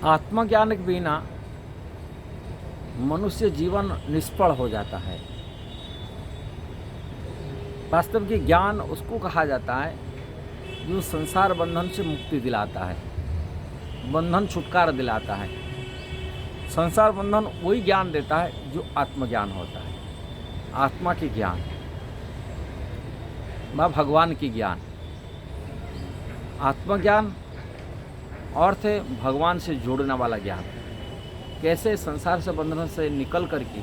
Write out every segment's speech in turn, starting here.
आत्मज्ञान के बिना मनुष्य जीवन निष्फल हो जाता है। वास्तव की ज्ञान उसको कहा जाता है जो संसार बंधन से मुक्ति दिलाता है, बंधन छुटकारा दिलाता है। संसार बंधन वही ज्ञान देता है जो आत्मज्ञान होता है। आत्मा की ज्ञान व भगवान की ज्ञान। आत्मज्ञान अर्थ है भगवान से जोड़ने वाला ज्ञान। कैसे संसार से बंधन से निकल करके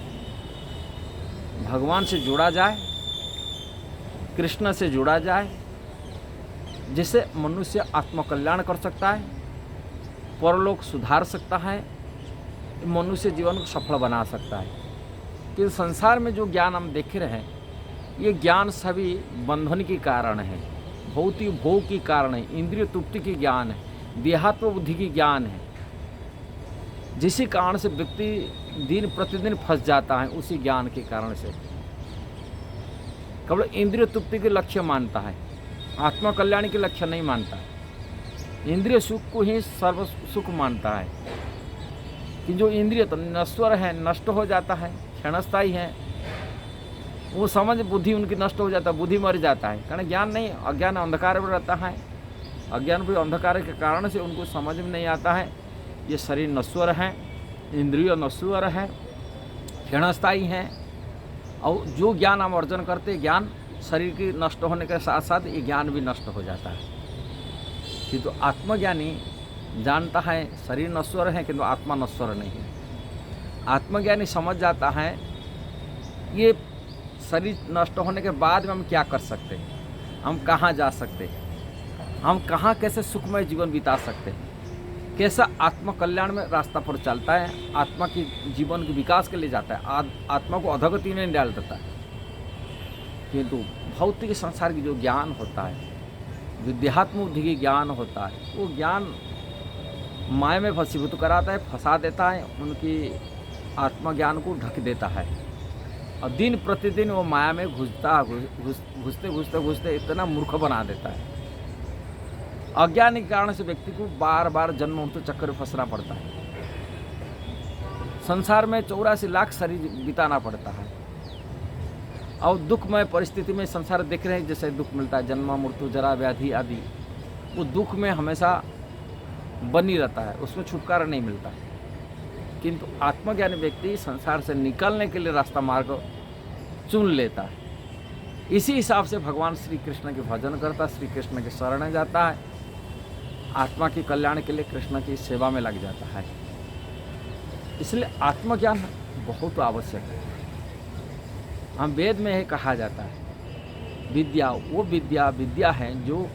भगवान से जोड़ा जाए, कृष्ण से जोड़ा जाए, जिससे मनुष्य आत्मकल्याण कर सकता है, परलोक सुधार सकता है, मनुष्य जीवन को सफल बना सकता है। कि संसार में जो ज्ञान हम देख रहे हैं, ये ज्ञान सभी बंधन के कारण है, भौतिक भोग के कारण है, इंद्रिय तृप्ति की ज्ञान है, देहात्म बुद्धि की ज्ञान है। जिसी कारण से व्यक्ति दिन प्रतिदिन फंस जाता है, उसी ज्ञान के कारण से केवल इंद्रिय तृप्ति के लक्ष्य मानता है, आत्मा कल्याण के लक्ष्य नहीं मानता है। इंद्रिय सुख को ही सर्व सुख मानता है कि जो इंद्रिय तो नश्वर है, नष्ट हो जाता है, क्षणस्थायी है। वो समझ बुद्धि उनकी नष्ट हो जाता है, बुद्धि मर जाता है, कारण ज्ञान नहीं, अज्ञान अंधकार में रहता है। अज्ञान भी अंधकार के कारण से उनको समझ में नहीं आता है ये शरीर नश्वर है, इंद्रिय नश्वर है, क्षणस्थायी है। और जो ज्ञान हम अर्जन करते, ज्ञान शरीर के नष्ट होने के साथ साथ ये ज्ञान भी नष्ट हो जाता है। किंतु आत्मज्ञानी जानता है शरीर नश्वर है किंतु आत्मा नश्वर नहीं है। आत्मज्ञानी समझ जाता है ये शरीर नष्ट होने के बाद में हम क्या कर सकते हैं, हम कहाँ जा सकते हैं, हम कहाँ कैसे सुखमय जीवन बिता सकते हैं, कैसा आत्म कल्याण में रास्ता पर चलता है, आत्मा की जीवन के विकास के लिए जाता है, आत्मा को अधोगति में डाल देता है। किंतु भौतिक संसार की जो ज्ञान होता है, विद्यात्म बुद्धि की ज्ञान होता है, वो ज्ञान माया में फसीभूत कराता है, फंसा देता है, उनकी आत्मज्ञान को ढक देता है। और दिन प्रतिदिन वो माया में घुसते घुसते इतना मूर्ख बना देता है। अज्ञान के कारण से व्यक्ति को बार बार जन्म मृत्यु चक्कर में फंसना पड़ता है। संसार में 84 लाख शरीर बिताना पड़ता है और दुखमय परिस्थिति में संसार देख रहे हैं जैसे दुख मिलता है, जन्म मृत्यु जरा व्याधि आदि, वो दुख में हमेशा बनी रहता है, उसमें छुटकारा नहीं मिलता। किंतु आत्मज्ञानी व्यक्ति संसार से निकलने के लिए रास्ता मार्ग चुन लेता है। इसी हिसाब से भगवान श्री कृष्ण के भजन करता, श्री कृष्ण के शरण में जाता है, आत्मा के कल्याण के लिए कृष्ण की सेवा में लग जाता है। इसलिए आत्मज्ञान बहुत आवश्यक है। हम वेद में यह कहा जाता है विद्या वो विद्या है जो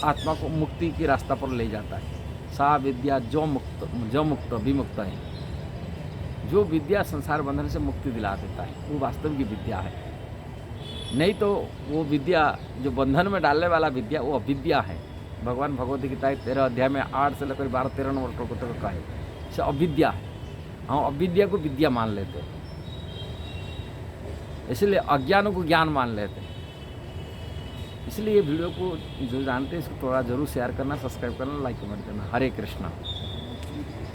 आत्मा को मुक्ति के रास्ता पर ले जाता है। सा विद्या जो मुक्त विमुक्त है। जो विद्या संसार बंधन से मुक्ति दिला देता है वो वास्तव की विद्या है। नहीं तो वो विद्या जो बंधन में डालने वाला विद्या वो अविद्या है। भगवान भगवद गीता 13 अध्याय में 8 से लेकर 12-13 नंबर तक का है, इसे अविद्या है। हम अविद्या को विद्या मान लेते हैं, इसलिए अज्ञान को ज्ञान मान लेते हैं। इसलिए ये वीडियो को जो जानते हैं इसको थोड़ा जरूर शेयर करना, सब्सक्राइब करना, लाइक कमेंट करना। हरे कृष्णा।